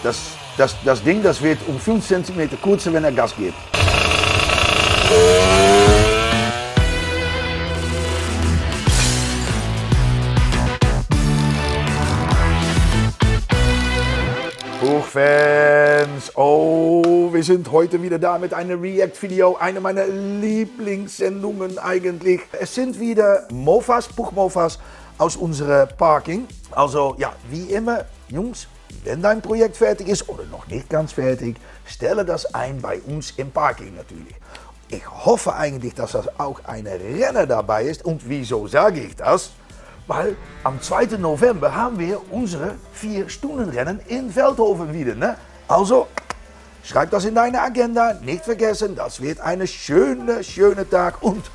das Ding, das wird um 5 cm kürzer, wenn er Gas gibt. Buchfans, oh, wir sind heute wieder da mit einem React-Video, eine meiner Lieblingssendungen eigentlich. Es sind wieder Mofas, Buchmofas aus unserer Parking. Also ja, wie immer, Jungs, wenn dein Projekt fertig ist oder noch nicht ganz fertig, stelle das ein bei uns im Parking natürlich. Ich hoffe eigentlich, dass das auch ein Renner dabei ist. Und wieso sage ich das? Weil am 2. November haben wir unsere 4-Stunden-Rennen in Veldhoven wieder. Ne? Also schreib das in deine Agenda, nicht vergessen, das wird ein schöner Tag und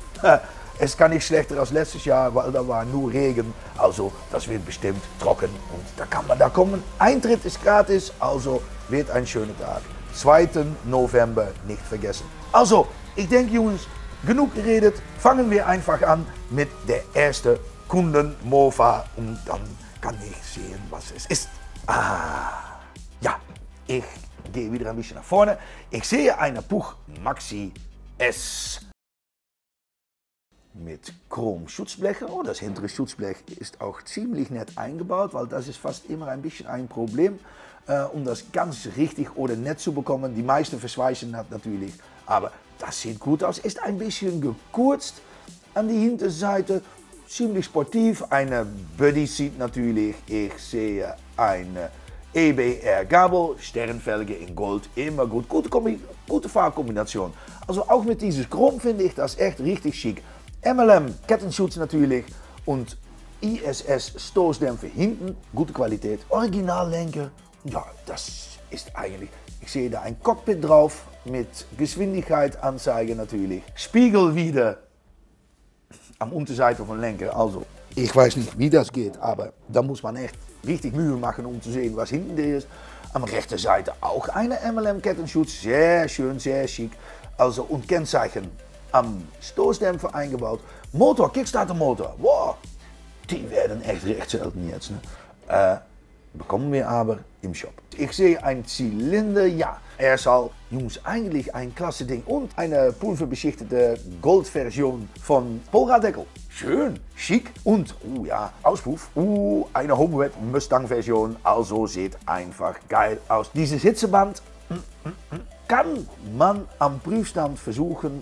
es kann nicht schlechter als letztes Jahr, weil da war nur Regen. Also das wird bestimmt trocken und da kann man da kommen. Eintritt ist gratis, also wird ein schöner Tag. 2. November nicht vergessen. Also, ich denke Jungs, genug geredet, fangen wir einfach an mit der ersten Kunden-Mofa und dann kann ich sehen, was es ist. Ja, ich gehe wieder ein bisschen nach vorne. Ich sehe eine Puch Maxi S mit Chrom-Schutzblech. Oh, das hintere Schutzblech ist auch ziemlich nett eingebaut, weil das ist fast immer ein bisschen ein Problem, um das ganz richtig oder nett zu bekommen. Die meisten verschweißen das natürlich, aber das sieht gut aus. Ist ein bisschen gekürzt an die Hinterseite. Ziemlich sportiv, eine Buddy Seat natürlich. Ich sehe eine EBR Gabel, Sternfelge in Gold, immer gut. Gute Farbkombination. Also auch mit dieses Chrom finde ich das echt richtig schick. MLM Kettenschutz natürlich und ISS Stoßdämpfer hinten, gute Qualität. Originallenker, ja das ist eigentlich, ich sehe da ein Cockpit drauf mit Geschwindigkeitsanzeige natürlich. Spiegel wieder am Unterseite von Lenker, also ich weiß nicht wie das geht, aber da muss man echt richtig Mühe machen, um zu sehen, was hinten ist. Am rechten Seite auch eine MLM Kettenschutz, sehr schön, sehr schick. Also und Kennzeichen am Stoßdämpfer eingebaut. Motor, Kickstarter Motor, wow, die werden echt recht selten jetzt. Ne? Bekommen wir aber im Shop. Ich sehe ein Zylinder, ja, er soll, Jungs, eigentlich ein klasse Ding und eine pulverbeschichtete Goldversion von Polradeckel. Schön, schick und, ja, Auspuff, eine Homeweb Mustang Version, also sieht einfach geil aus. Dieses Hitzeband kann man am Prüfstand versuchen,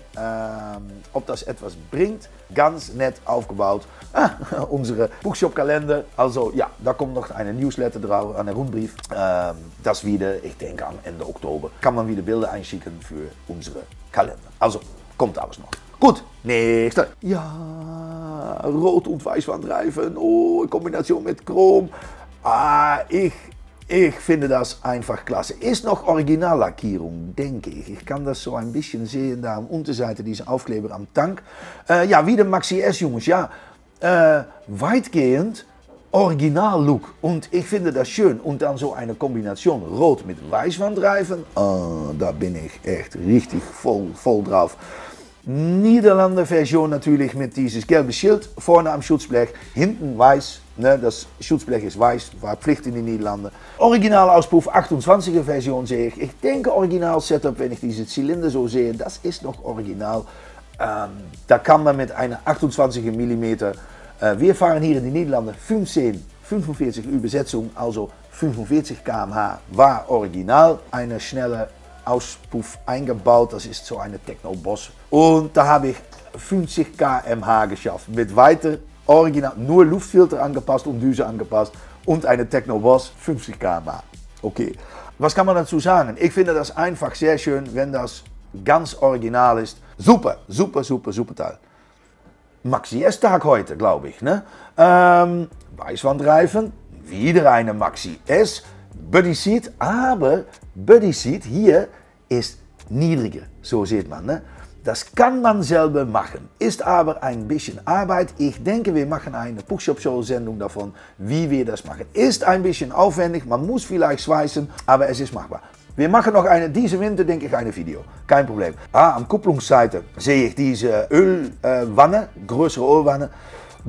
ob das etwas bringt. Ganz nett aufgebaut. Unsere Bookshop-Kalender. Also ja, da kommt noch eine Newsletter drauf, eine Rundbrief. Das wieder, ich denke am Ende Oktober, kann man wieder Bilder einschicken für unsere Kalender. Also kommt alles noch. Gut, nächste. Ja, Rot- und Weißwandreifen. Oh, in Kombination mit Chrom. Ich finde das einfach klasse. Ist noch Originallackierung, denke ich. Ich kann das so ein bisschen sehen, da am Unterseite, diese Aufkleber am Tank. Ja, wie der Maxi S, Jungs, ja. Weitgehend Original-Look. Und ich finde das schön. Und dann so eine Kombination Rot mit Weißwandreifen. Da bin ich echt richtig voll drauf. Niederlande Version natürlich mit dieses gelbe Schild vorne am Schutzblech, hinten weiß, ne, das Schutzblech ist weiß, war Pflicht in die Niederlande. Original Auspuff 28er Version sehe ich. Ich denke Original Setup, wenn ich diese Zylinder so sehe, das ist noch original. Da kann man mit einer 28 mm, wir fahren hier in die Niederlande 45 Übersetzung, also 45 km/h war original, eine schnelle Auspuff eingebaut, das ist so eine Techno-Boss. Und da habe ich 50 km/h geschafft. Mit weiter original, nur Luftfilter angepasst und Düse angepasst und eine Techno-Boss 50 km/h. Okay, was kann man dazu sagen? Ich finde das einfach sehr schön, wenn das ganz original ist. Super Teil. Maxi S-Tag heute, glaube ich. Ne? Weißwandreifen, wieder eine Maxi S. Buddy Seat, aber Buddy Seat hier ist niedriger, so sieht man. Ne? Das kann man selber machen, ist aber ein bisschen Arbeit. Ich denke, wir machen eine Bookshop-Show-Sendung davon, wie wir das machen. Ist ein bisschen aufwendig, man muss vielleicht schweißen, aber es ist machbar. Wir machen noch diese Winter, denke ich, ein Video, kein Problem. Am Kupplungsseite sehe ich diese Ölwanne, größere Ölwanne.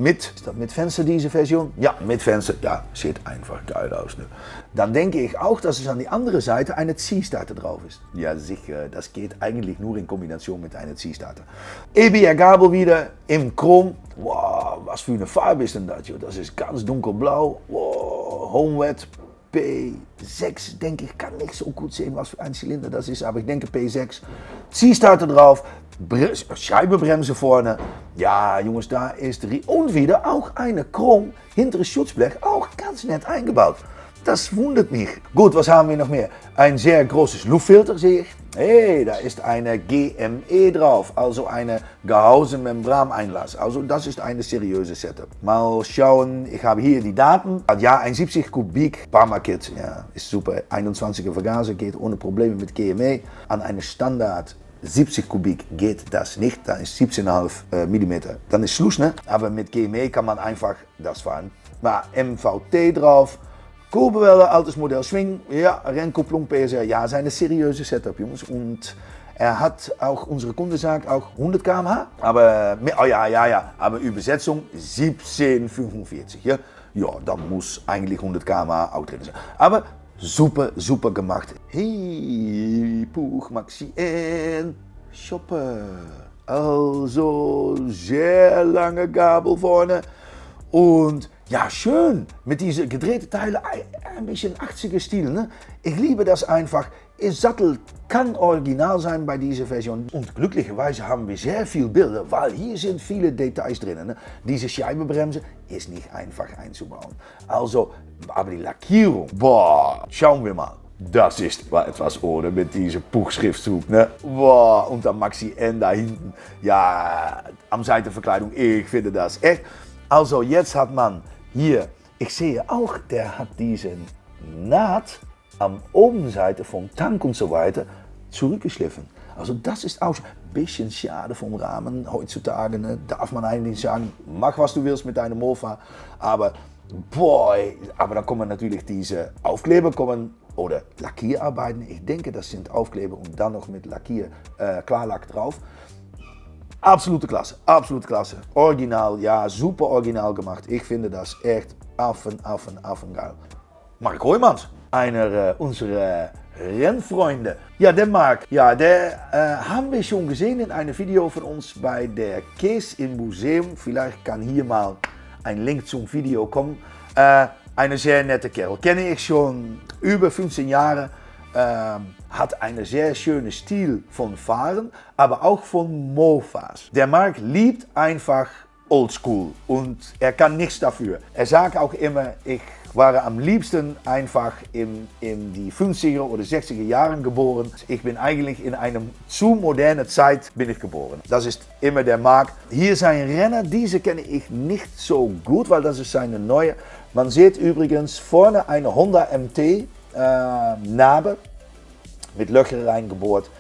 ist das mit Fenster diese Version? Ja, mit Fenster. Ja, sieht einfach geil aus. Ne? Dann denke ich auch, dass es an die andere Seite eine Ziehstarter drauf ist. Ja, sicher. Das geht eigentlich nur in Kombination mit einer Ziehstarter. EBR-Gabel wieder im Chrom. Wow, was für eine Farbe ist denn das? Joh? Das ist ganz dunkelblau. Wow, Homewet P6, denke ich, kann nicht so gut sehen, was für ein Zylinder das ist, aber ich denke P6. Ziehstarter drauf, Scheibenbremse vorne. Ja, Jungs, da ist und wieder auch eine Chrom hinteres Schutzblech, auch ganz nett eingebaut. Das wundert mich. Gut, was haben wir noch mehr? Ein sehr großes Luftfilter sehe ich. Hey, da ist eine GME drauf, also eine Gehäusemembraneinlass. Also das ist eine seriöse Setup. Mal schauen, ich habe hier die Daten. Ja, ein 70 Kubik Parma-Kit, ja, ist super. 21er Vergaser geht ohne Probleme mit GME. An eine Standard 70 Kubik geht das nicht, da ist 17,5 mm. Dann ist Schluss, ne? Aber mit GME kann man einfach das fahren. War MVT drauf. Kurbelwelle, altes Modell Swing, ja, Rennkupplung, PSR, ja, seine seriöse Setup, Jungs. Und er hat auch, unsere Kunde sagt auch 100 km/h, aber, oh ja, aber Übersetzung 1745, ja. Ja, dann muss eigentlich 100 km/h auch drin sein. Aber super, super gemacht. Hey, Puch, Maxi en Shopper. Also, sehr lange Gabel vorne und ja, schön, mit diesen gedrehten Teilen, ein bisschen 80er Stil. Ne? Ich liebe das einfach. Der Sattel kann original sein bei dieser Version. Und glücklicherweise haben wir sehr viele Bilder, weil hier sind viele Details drin. Ne? Diese Scheibenbremse ist nicht einfach einzubauen. Also, aber die Lackierung, boah, schauen wir mal. Das ist etwas ohne mit diesem Puch-Schriftzug. Ne? Boah, und dann Maxi N da hinten. Ja, am Seitenverkleidung, ich finde das echt. Also jetzt hat man hier, ich sehe auch, der hat diesen Naht am Obenseite vom Tank und so weiter zurückgeschliffen. Also das ist auch ein bisschen schade vom Rahmen. Heutzutage ne, darf man eigentlich sagen, mach was du willst mit deinem Mofa. Aber boy, aber dann kommen natürlich diese Aufkleber oder Lackierarbeiten. Ich denke, das sind Aufkleber und dann noch mit Lackier, Klarlack drauf. Absolute Klasse, absolute Klasse. Original, ja, super original gemacht. Ich finde das echt geil. Mark Hoijmans, einer unserer Rennfreunde. Ja, der Mark, ja, der haben wir schon gesehen in einem Video von uns bei der Kees im Museum. Vielleicht kann hier mal ein Link zum Video kommen. Eine sehr nette Kerl, kenne ich schon über 15 Jahre. Hat einen sehr schönen Stil von Fahren, aber auch von Mofas. Der Mark liebt einfach Oldschool und er kann nichts dafür. Er sagt auch immer, ich war am liebsten einfach in die 50er oder 60er Jahren geboren. Ich bin eigentlich in einer zu modernen Zeit bin ich geboren. Das ist immer der Mark. Hier ist ein Renner, diese kenne ich nicht so gut, weil das ist seine neue. Man sieht übrigens vorne eine Honda MT Narbe mit Löcher reingebohrt.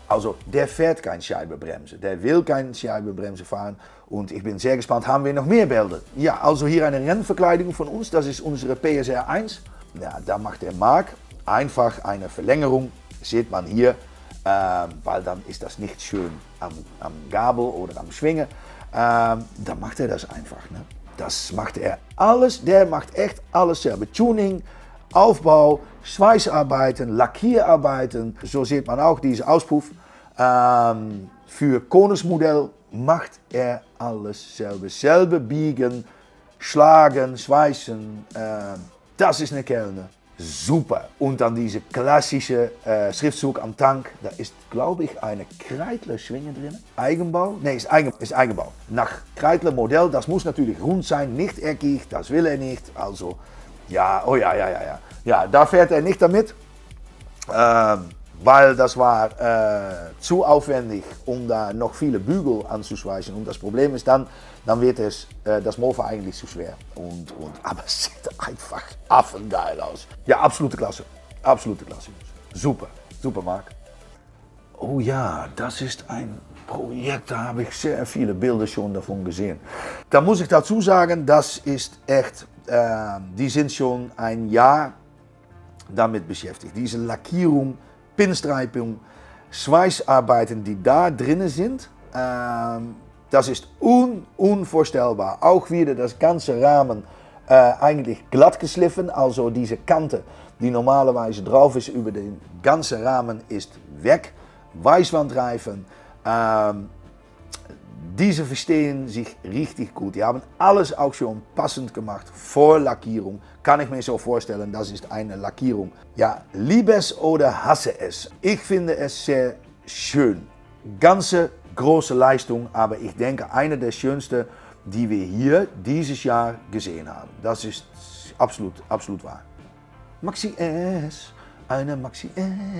Also der fährt keine Scheibenbremse, der will keine Scheibenbremse fahren und ich bin sehr gespannt, haben wir noch mehr Bilder? Ja, also hier eine Rennverkleidung von uns, das ist unsere PSR 1. Ja, da macht der Mark einfach eine Verlängerung, sieht man hier, weil dann ist das nicht schön am Gabel oder am Schwingen. Dann macht er das einfach. Ne? Das macht er alles, der macht echt alles selber. Tuning, Aufbau, Schweißarbeiten, Lackierarbeiten, so sieht man auch diese Auspuff. Für Konus Modell macht er alles selber. Selber biegen, schlagen, schweißen, das ist eine Kellner. Super. Und dann diese klassische Schriftzug am Tank, da ist glaube ich eine Kreidler Schwinge drin. Eigenbau? Nee, ist Eigenbau. Nach Kreidler Modell, das muss natürlich rund sein, nicht eckig, das will er nicht. Also ja, oh ja. Ja, da fährt er nicht damit, weil das war zu aufwendig, um da noch viele Bügel anzuschweißen. Und das Problem ist dann wird das Mofa eigentlich zu schwer. Aber es sieht einfach affengeil aus. Ja, absolute Klasse. Absolute Klasse. Super, super Mark. Oh ja, das ist ein Projekt, da habe ich sehr viele Bilder schon davon gesehen. Da muss ich dazu sagen, das ist echt, die sind schon ein Jahr damit beschäftigt. Diese Lackierung, Pinstreipung, Schweißarbeiten, die da drinnen sind, das ist unvorstellbar. Auch wieder das ganze Rahmen eigentlich glatt geschliffen, also diese Kante, die normalerweise drauf ist über den ganzen Rahmen, ist weg. Weißwandreifen, diese verstehen sich richtig gut. Die haben alles auch schon passend gemacht vor Lackierung. Kann ich mir so vorstellen, das ist eine Lackierung. Ja, liebe es oder hasse es. Ich finde es sehr schön. Ganze große Leistung, aber ich denke, eine der schönsten, die wir hier dieses Jahr gesehen haben. Das ist absolut wahr. Maxi S, eine Maxi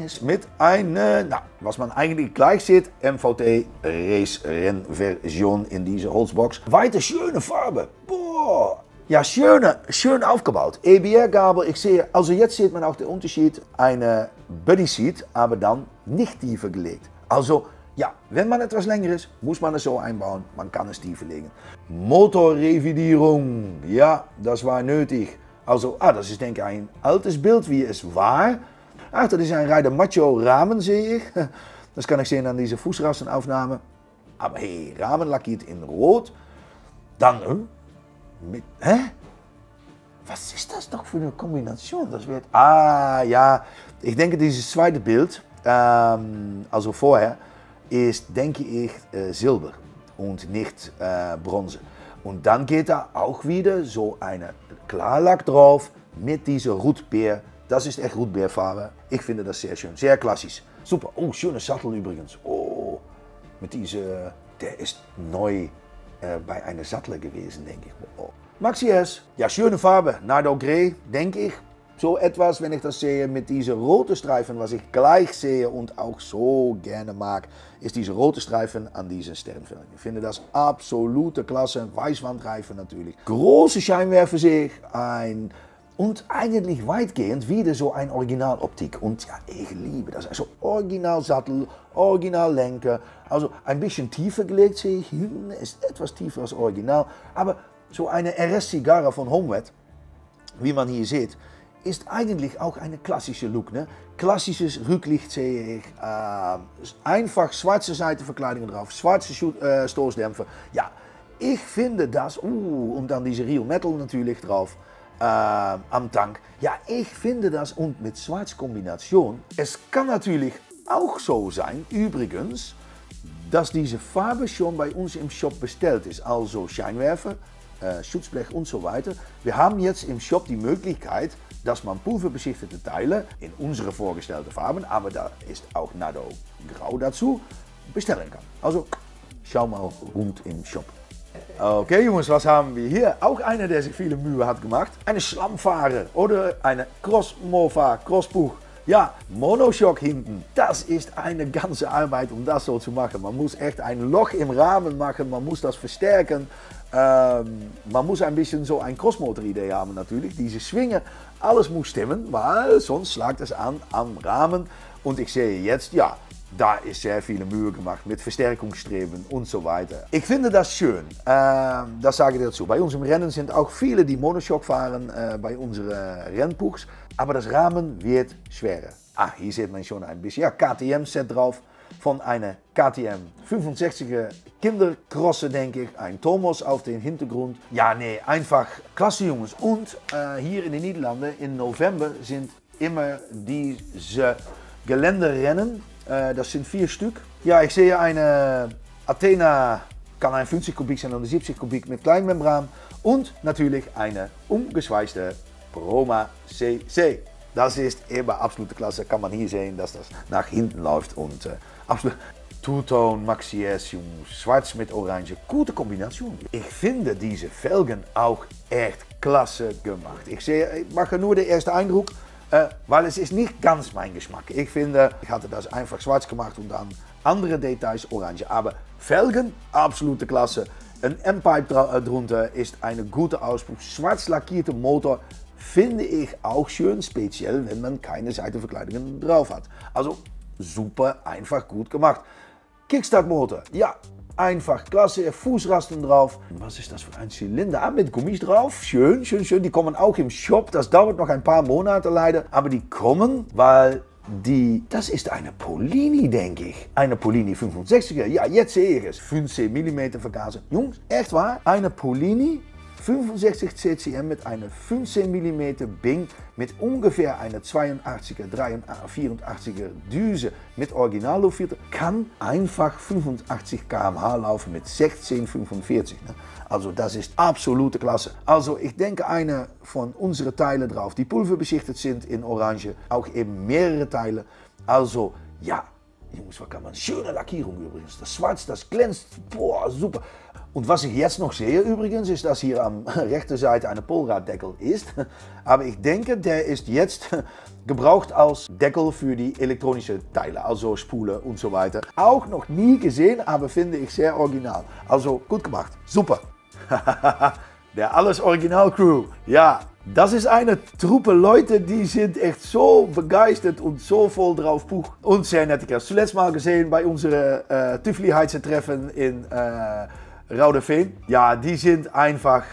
S mit einer, was man eigentlich gleich sieht, MVT Race Renn Version in dieser Holzbox. Weiter schöne Farbe. Boah. Ja, schön aufgebaut. EBR-Gabel, ich sehe, also jetzt sieht man auch den Unterschied, eine Buddy Seat, aber dann nicht tiefer gelegt. Also, ja, wenn man etwas länger ist, muss man es so einbauen, man kann es tiefer legen. Motorrevidierung, ja, das war nötig. Also, das ist denke ich ein altes Bild, wie es war. Ach, das ist ein Ryder Macho Rahmen, sehe ich. Das kann ich sehen an dieser Fußrassenaufnahme. Aber hey, Rahmen lackiert in Rot. Dann, was ist das doch für eine Kombination? Das wird, ja, ich denke dieses zweite Bild, also vorher, ist, denke ich, Silber und nicht Bronze. Und dann geht da auch wieder so eine Klarlack drauf mit dieser Rotbeer. Das ist echt Rotbeerfarbe. Ich finde das sehr schön, sehr klassisch. Super, oh, schöne Sattel übrigens. Oh, mit dieser, der ist neu bei einer Sattler gewesen, denke ich. Oh. Maxi S, ja, schöne Farbe, Nardo Grey, denke ich. So etwas, wenn ich das sehe, mit dieser roten Streifen, was ich gleich sehe und auch so gerne mag, ist diese rote Streifen an diesen Sternfelgen. Ich finde das absolute Klasse, Weißwandreifen natürlich. Große Scheinwerfer sehe ich, und eigentlich weitgehend wieder so ein Originaloptik. Und ja, ich liebe das. Also Originalsattel, Originallenker, also ein bisschen tiefer gelegt sehe ich, hinten ist etwas tiefer als Original, aber so eine RS Cigarra von Homewet, wie man hier sieht, ist eigentlich auch eine klassische Look. Ne? Klassisches Rücklicht sehe ich, einfach schwarze Seitenverkleidungen drauf, schwarze Stoßdämpfer. Ja, ich finde das, und dann diese Real Metal natürlich drauf am Tank. Ja, ich finde das und mit schwarz Kombination. Es kann natürlich auch so sein, übrigens, dass diese Farbe schon bei uns im Shop bestellt ist. Also Scheinwerfer, Schutzblech und so weiter. Wir haben jetzt im Shop die Möglichkeit, dass man pulverbeschichtete Teile in unsere vorgestellten Farben, aber da ist auch Nardo Grau dazu, bestellen kann. Also schau mal rund im Shop. Okay Jungs, was haben wir hier? Auch einer, der sich viele Mühe hat gemacht. Eine Schlammfahrer oder eine Cross-Mofa, Crossbuch. Ja, Monoshock hinten. Das ist eine ganze Arbeit, um das so zu machen. Man muss echt ein Loch im Rahmen machen, man muss das verstärken. Man muss ein bisschen so ein Crossmotor-Idee haben natürlich. Diese Schwinge, alles muss stimmen, weil sonst schlagt es an am Rahmen. Und ich sehe jetzt, ja, da ist sehr viel Mühe gemacht mit Verstärkungsstreben und so weiter. Ich finde das schön, das sage ich dazu. Bei uns im Rennen sind auch viele, die Monoshock fahren bei unseren Rennpuchs. Aber das Rahmen wird schwerer. Hier sieht man schon ein bisschen, ja, KTM-Set drauf. Von einer KTM 65er Kindercrosse, denke ich. Ein Thomas auf dem Hintergrund. Ja, nee, einfach klasse Jungs. Und hier in den Niederlanden im November sind immer diese Geländerennen. Das sind 4 Stück. Ja, ich sehe eine Athena, kann ein 50 Kubik sein oder 70 Kubik mit Kleinmembran. Und natürlich eine umgeschweißte Proma CC. Das ist immer absolute Klasse, kann man hier sehen, dass das nach hinten läuft und absolut Two-Tone, Maxi S, Jungs, schwarz mit orange, gute Kombination. Ich finde diese Felgen auch echt klasse gemacht. Ich mache nur den ersten Eindruck, weil es ist nicht ganz mein Geschmack. Ich finde, ich hatte das einfach schwarz gemacht und dann andere Details orange. Aber Felgen, absolute Klasse. Ein M-Pipe drunter ist eine gute Auspuff. Schwarz lackierte Motor finde ich auch schön, speziell wenn man keine Seitenverkleidungen drauf hat. Also super, einfach gut gemacht. Kickstart-Motor, ja, einfach klasse, Fußrasten drauf. Was ist das für ein Zylinder? Mit Gummis drauf, schön, schön, schön. Die kommen auch im Shop, das dauert noch ein paar Monate leider. Aber die kommen, weil das ist eine Polini, denke ich. Eine Polini 65er, ja, jetzt sehe ich es. 15 mm Vergaser. Jungs, echt wahr? Eine Polini 65 CCM mit einer 15 mm Bing mit ungefähr einer 82er, 84er Düse mit Originalluftfilter kann einfach 85 km/h laufen mit 16,45. Ne? Also das ist absolute Klasse. Also ich denke eine von unseren Teilen drauf, die pulverbeschichtet sind in Orange, auch eben mehrere Teile. Also ja, Jungs, was kann man? Schöne Lackierung übrigens. Das Schwarz, das glänzt, boah, super. Und was ich jetzt noch sehe übrigens, ist, dass hier am rechten Seite eine Polraddeckel ist. Aber ich denke, der ist jetzt gebraucht als Deckel für die elektronischen Teile, also Spule und so weiter. Auch noch nie gesehen, aber finde ich sehr original. Also gut gemacht, super. Der Alles Original Crew, ja. Das ist eine Truppe Leute, die sind echt so begeistert und so voll drauf Puch. Und sehr nett. Ich habe es zuletzt mal gesehen bei unserem Tüfli-Heizer-Treffen in Raudeveen. Ja, die sind einfach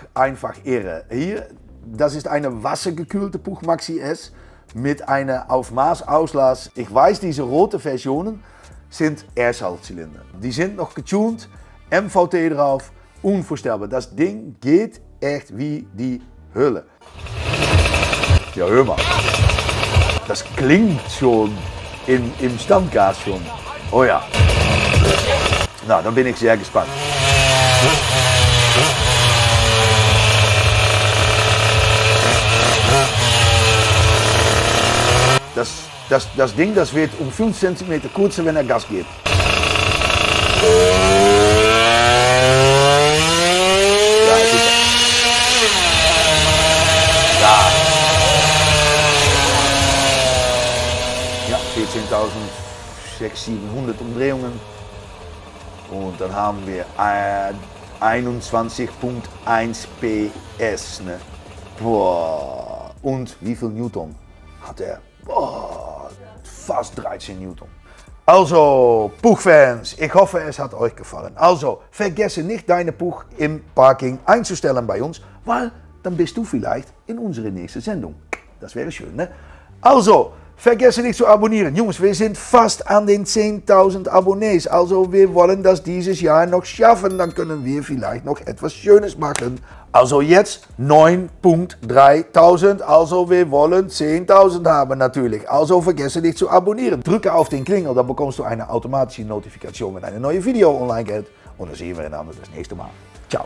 irre. Hier, das ist eine wassergekühlte Puch Maxi S mit einer auf Maß Auslass. Ich weiß, diese rote Versionen sind Airsaltzylinder. Die sind noch getuned, MVT drauf, unvorstellbar. Das Ding geht echt wie die Hölle. Ja, hör mal. Das klingt schon im Standgas schon. Oh ja. Na, dann bin ich sehr gespannt. Das Ding, das wird um 5 cm kürzer, wenn er Gas gibt. Ja, super. Ja, 14.600 Umdrehungen. Und dann haben wir 21,1 PS. Ne? Boah. Und wie viel Newton hat er? Boah, fast 13 Newton. Also, Puchfans, ich hoffe, es hat euch gefallen. Also, vergesse nicht, deine Puch im Parking einzustellen bei uns, weil dann bist du vielleicht in unserer nächsten Sendung. Das wäre schön, ne? Also, vergesse nicht zu abonnieren. Jungs, wir sind fast an den 10.000 Abonnés. Also, wir wollen das dieses Jahr noch schaffen. Dann können wir vielleicht noch etwas Schönes machen. Also jetzt 9.300. Also, wir wollen 10.000 haben natürlich. Also, vergesse nicht zu abonnieren. Drücke auf den Klingel, dann bekommst du eine automatische Notifikation, wenn ein neues Video online geht. Und dann sehen wir einander das nächste Mal. Ciao.